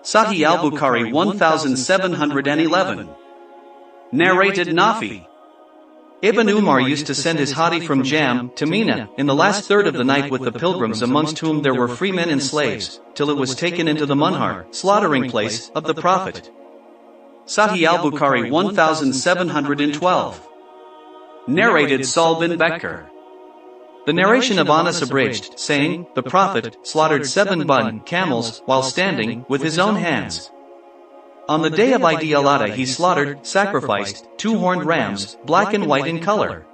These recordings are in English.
Sahih al-Bukhari 1711. Narrated Nafi. Ibn Umar used to send his hadi from Jam to Mina in the last third of the night with the pilgrims, amongst whom there were free men and slaves, till it was taken into the Munhar, slaughtering place, of the Prophet. Sahih al-Bukhari 1712. Narrated Saul bin Bakr. The narration of Anas abridged, saying, the Prophet slaughtered 7 bun camels while standing with his own hands. On the day of Eid al-Adha he sacrificed 2 horned rams, black and white in color.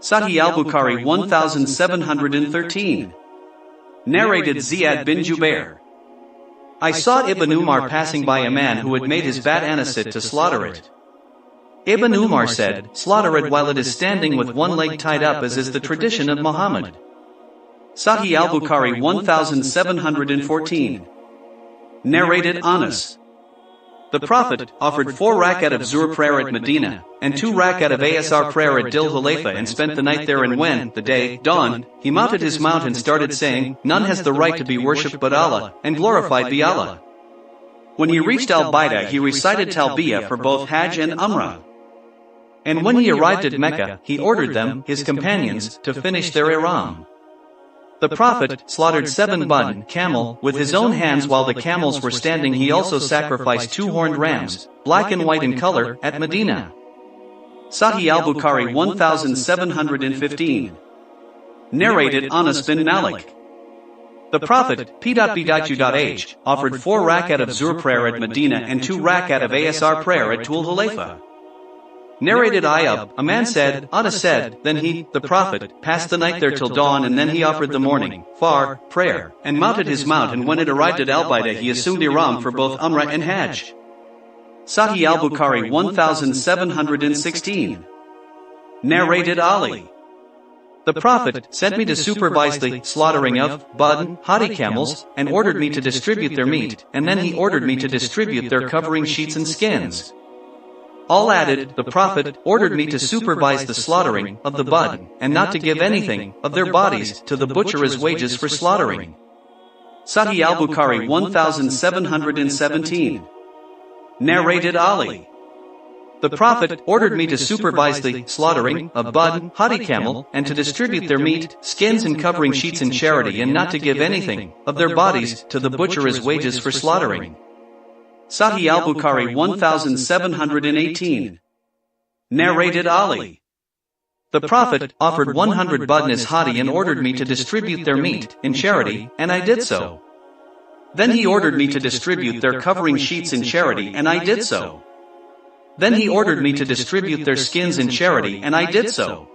Sahih al-Bukhari 1713. Narrated Ziyad bin Jubair. I saw Ibn Umar passing by a man who had made his bat anisette to slaughter it. Ibn Umar said, slaughter it while it is standing with one leg tied up, as is the tradition of Muhammad. Sahih al-Bukhari 1714. Narrated Anas. The Prophet offered 4 rakat of Zuhr prayer at Medina, and 2 rakat of Asr prayer at Dil Hulayfa, and spent the night there, and when the day dawned, he mounted his mount and started saying, none has the right to be worshipped but Allah, and glorified be Allah. When he reached al-Baida he recited Talbiyah for both Hajj and Umrah. And when he arrived at Mecca, he ordered them, his companions, to finish their ihram. The Prophet slaughtered 7 bun camel with his own hands while the camels were standing. He also sacrificed 2 horned rams, black and white in color, at Medina. Sahih al-Bukhari 1715. Narrated Anas bin Malik. The Prophet P.B.H. offered 4 rakat of Zuhr prayer at Medina and 2 rakat of Asr prayer at Tul Hulayfa. Narrated Ayub, a man said, Anas said, then he, the Prophet, passed the night there till dawn, and then he offered the morning, far, prayer, and mounted his mount, and when it arrived at al-Baida he assumed ihram for both Umrah and Hajj. Sahih al-Bukhari 1716. Narrated Ali. The Prophet sent me to supervise the slaughtering of bun hadi camels, and ordered me to distribute their meat, and then he ordered me to distribute their covering sheets and skins. All added, the Prophet ordered me to supervise the slaughtering of the bun, and not to give anything of their bodies to the butcher as wages for slaughtering. Sahih al-Bukhari 1717. Narrated Ali. The Prophet ordered me to supervise the slaughtering of bun hadi camel, and to distribute their meat, skins and covering sheets in charity, and not to give anything of their bodies to the butcher as wages for slaughtering. Sahih al-Bukhari 1718. Narrated Ali. The Prophet offered 100 bun as hadi and ordered me to distribute their meat in charity, and I did so. Then he ordered me to distribute their covering sheets in charity, and I did so. Then he ordered me to distribute their skins in charity, and I did so.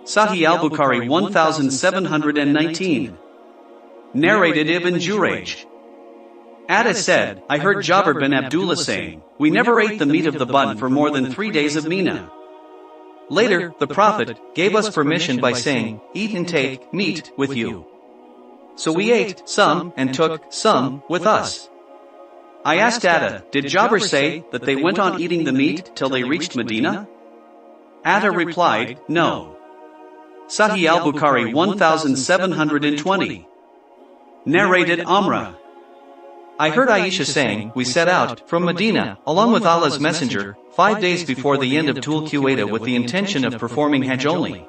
Sahih al-Bukhari 1719. Narrated Ibn Jurayj. Atta said, I heard Jabir bin Abdullah saying, we never ate the meat of the bun for more than 3 days of Mina. Later, the Prophet gave us permission by saying, eat and take meat with you. So we ate some and took some with us. I asked Atta, did Jabir say that they went on eating the meat till they reached Medina? Atta replied, no. Sahih al-Bukhari 1720. Narrated Amrah. I heard Aisha saying, we set out from Medina, along with Allah's Messenger, 5 days before the end of Dhul Qa'dah with the intention of performing Hajj only.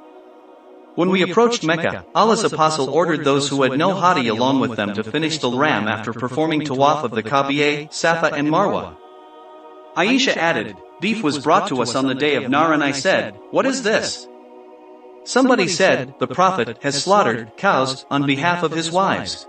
When we approached Mecca, Allah's Apostle ordered those who had no hadi along with them to finish the ram after performing tawaf of the Kaaba, Safa and Marwa. Aisha added, beef was brought to us on the day of Nahr, and I said, what is this? Somebody said, the Prophet has slaughtered cows on behalf of his wives.